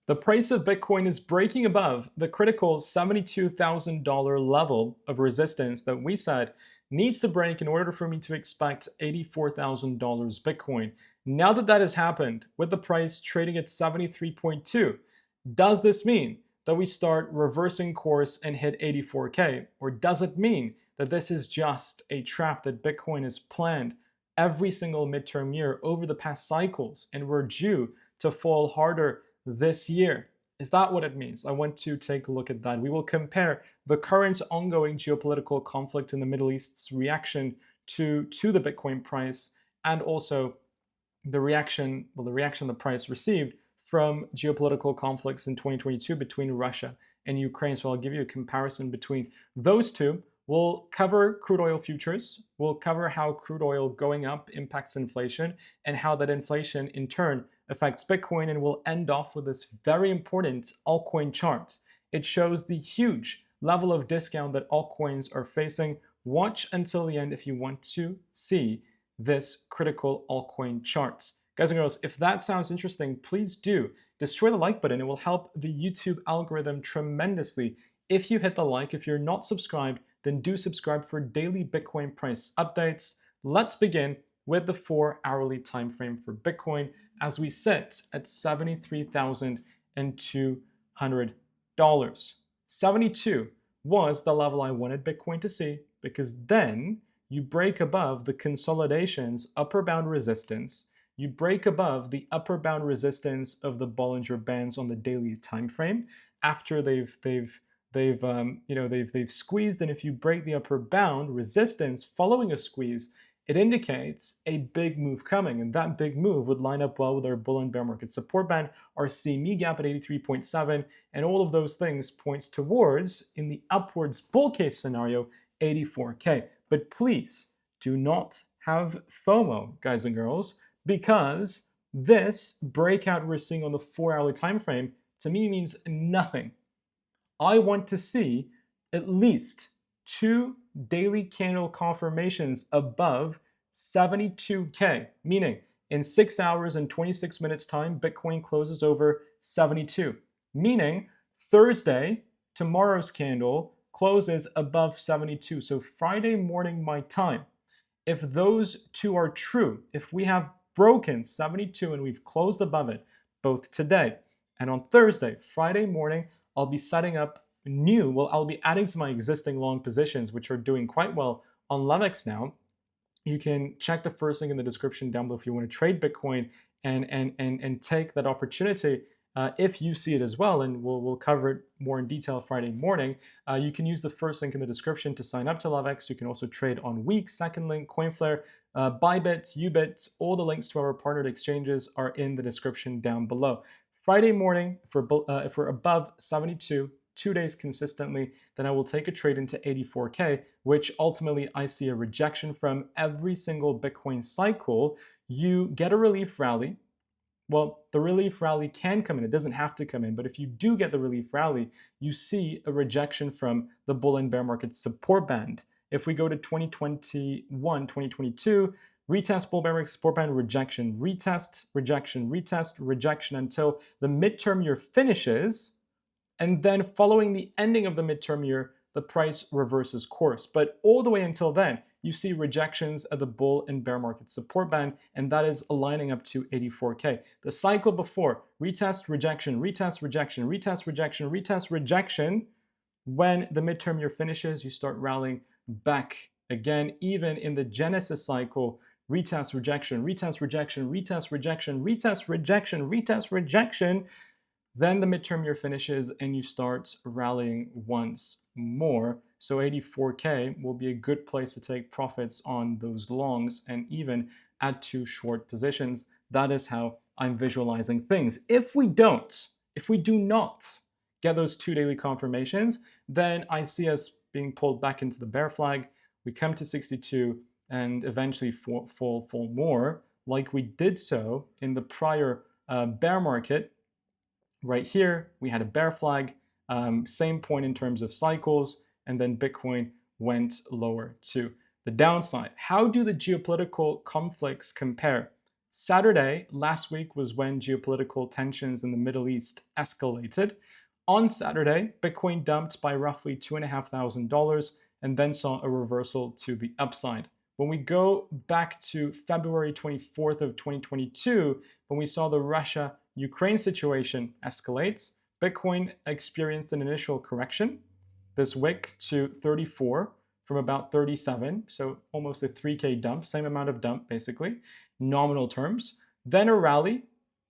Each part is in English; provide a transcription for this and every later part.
The price of Bitcoin is breaking above the critical $72,000 level of resistance that we said needs to break in order for me to expect $84,000 Bitcoin. Now that that has happened, with the price trading at 73.2, does this mean that we start reversing course and hit 84K? Or does it mean that this is just a trap that Bitcoin has planned every single midterm year over the past cycles and we're due to fall harder this year? Is that what it means? I want to take a look at that. We will compare the current ongoing geopolitical conflict in the Middle East's reaction to the Bitcoin price, and also the reaction the price received from geopolitical conflicts in 2022 between Russia and Ukraine. So I'll give you a comparison between those two. We'll cover crude oil futures. We'll cover how crude oil going up impacts inflation and how that inflation in turn affects Bitcoin. And we'll end off with this very important altcoin chart. It shows the huge level of discount that altcoins are facing. Watch until the end if you want to see this critical altcoin chart. Guys and girls, if that sounds interesting, please do destroy the like button. It will help the YouTube algorithm tremendously if you hit the like. If you're not subscribed, then do subscribe for daily Bitcoin price updates. Let's begin with the 4-hourly time frame for Bitcoin as we sit at $73,200. 72 was the level I wanted Bitcoin to see, because then you break above the consolidation's upper bound resistance. You break above the upper bound resistance of the Bollinger Bands on the daily time frame after they've squeezed. And if you break the upper bound resistance following a squeeze, it indicates a big move coming, and that big move would line up well with our bull and bear market support band, our CME gap at 83.7, and all of those things points towards, in the upwards bull case scenario, 84K. But please do not have FOMO, guys and girls, because this breakout we're seeing on the 4-hourly time frame to me means nothing. I want to see at least 2 daily candle confirmations above 72K, meaning in 6 hours and 26 minutes time, Bitcoin closes over 72, meaning Thursday, tomorrow's candle closes above 72. So Friday morning my time, if those two are true, if we have broken 72 and we've closed above it both today and on Thursday, Friday morning, I'll be setting up I'll be adding to my existing long positions, which are doing quite well on Levex now. You can check the first link in the description down below if you want to trade Bitcoin and take that opportunity if you see it as well, and we'll cover it more in detail Friday morning. You can use the first link in the description to sign up to Levex. You can also trade on Week. Second link, Coinflare, Bybit, Ubit. All the links to our partnered exchanges are in the description down below. Friday morning, if we're above 72, 2 days consistently, then I will take a trade into 84K, which ultimately I see a rejection from. Every single Bitcoin cycle. You get a relief rally. Well, the relief rally can come in. It doesn't have to come in. But if you do get the relief rally, you see a rejection from the bull and bear market support band. If we go to 2021, 2022, retest bull bear market support band, rejection, retest, rejection, retest, rejection until the midterm year finishes. And then following the ending of the midterm year, the price reverses course. But all the way until then, you see rejections at the bull and bear market support band, and that is aligning up to 84K. The cycle before, retest, rejection, retest, rejection, retest, rejection, retest, rejection. When the midterm year finishes, you start rallying back again. Even in the Genesis cycle, retest, rejection, retest, rejection, retest, rejection, retest, rejection, retest, rejection. Then the midterm year finishes and you start rallying once more. So 84K will be a good place to take profits on those longs and even add 2 short positions. That is how I'm visualizing things. If we do not get those 2 daily confirmations, then I see us being pulled back into the bear flag. We come to 62 and eventually fall more, like we did so in the prior bear market. Right here, we had a bear flag, same point in terms of cycles, and then Bitcoin went lower to the downside. How do the geopolitical conflicts compare Saturday, last week, was when geopolitical tensions in the Middle East escalated. On Saturday, Bitcoin dumped by roughly $2,500 and then saw a reversal to the upside. When we go back to February 24th of 2022, when we saw the Russia-Ukraine situation escalate, Bitcoin experienced an initial correction this wick to 34 from about 37, so almost a 3K dump, same amount of dump basically, nominal terms, then a rally,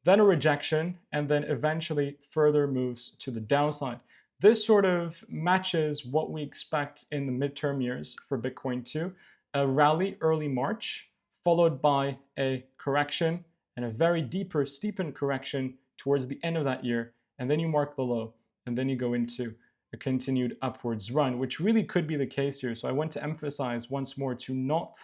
then a rejection, and then eventually further moves to the downside. This sort of matches what we expect in the midterm years for Bitcoin too. A rally early March, followed by a correction and a very deeper, steepened correction towards the end of that year. And then you mark the low, and then you go into a continued upwards run, which really could be the case here. So I want to emphasize once more to not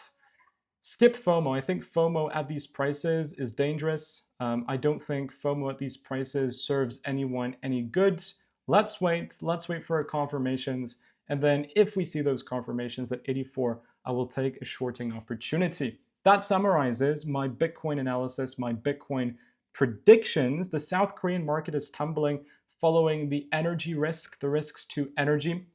skip FOMO. I think FOMO at these prices is dangerous. I don't think FOMO at these prices serves anyone any good. Let's wait for our confirmations. And then if we see those confirmations at 84, I will take a shorting opportunity. That summarizes my Bitcoin analysis, my Bitcoin predictions. The South Korean market is tumbling following the energy risk, the risks to energy.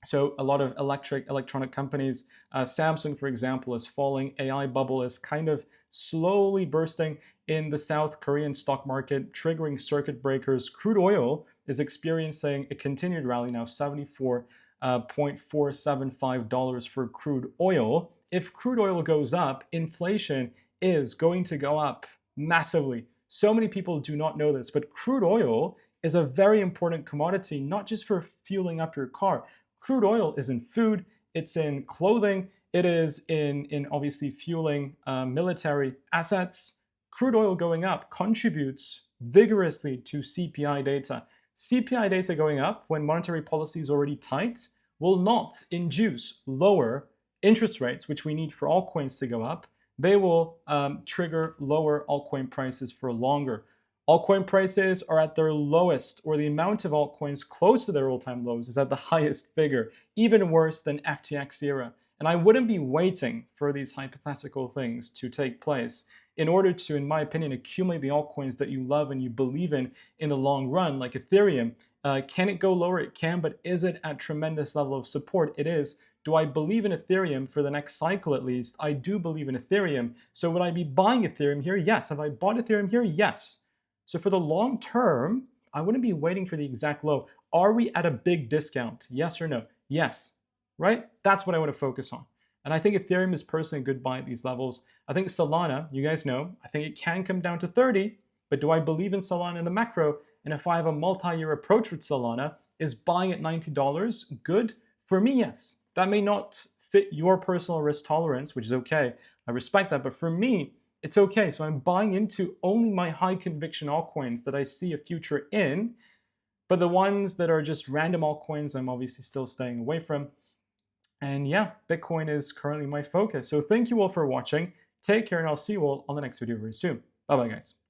So a lot of electronic companies, Samsung, for example, is falling. AI bubble is kind of slowly bursting in the South Korean stock market, triggering circuit breakers. Crude oil is experiencing a continued rally now, $74.475 for crude oil. If crude oil goes up, inflation is going to go up massively. So many people do not know this, but crude oil is a very important commodity, not just for fueling up your car. Crude oil is in food, it's in clothing, it is in obviously fueling military assets. Crude oil going up contributes vigorously to CPI data. CPI data going up when monetary policy is already tight will not induce lower interest rates, which we need for altcoins to go up. They will trigger lower altcoin prices for longer. Altcoin prices are at their lowest, or the amount of altcoins close to their all-time lows is at the highest figure, even worse than FTX era. And I wouldn't be waiting for these hypothetical things to take place in order to, in my opinion, accumulate the altcoins that you love and you believe in the long run, like Ethereum. Can it go lower? It can, but is it at tremendous level of support? It is. Do I believe in Ethereum for the next cycle at least? I do believe in Ethereum. So would I be buying Ethereum here? Yes. Have I bought Ethereum here? Yes. So for the long term, I wouldn't be waiting for the exact low. Are we at a big discount? Yes or no? Yes, right? That's what I want to focus on. And I think Ethereum is personally a good buy at these levels. I think Solana, you guys know, I think it can come down to 30, but do I believe in Solana in the macro? And if I have a multi-year approach with Solana, is buying at $90 good? For me, yes. That may not fit your personal risk tolerance, which is okay. I respect that, but for me, it's okay. So I'm buying into only my high conviction altcoins that I see a future in, but the ones that are just random altcoins, I'm obviously still staying away from. And yeah, Bitcoin is currently my focus. So thank you all for watching. Take care, and I'll see you all on the next video very soon. Bye-bye, guys.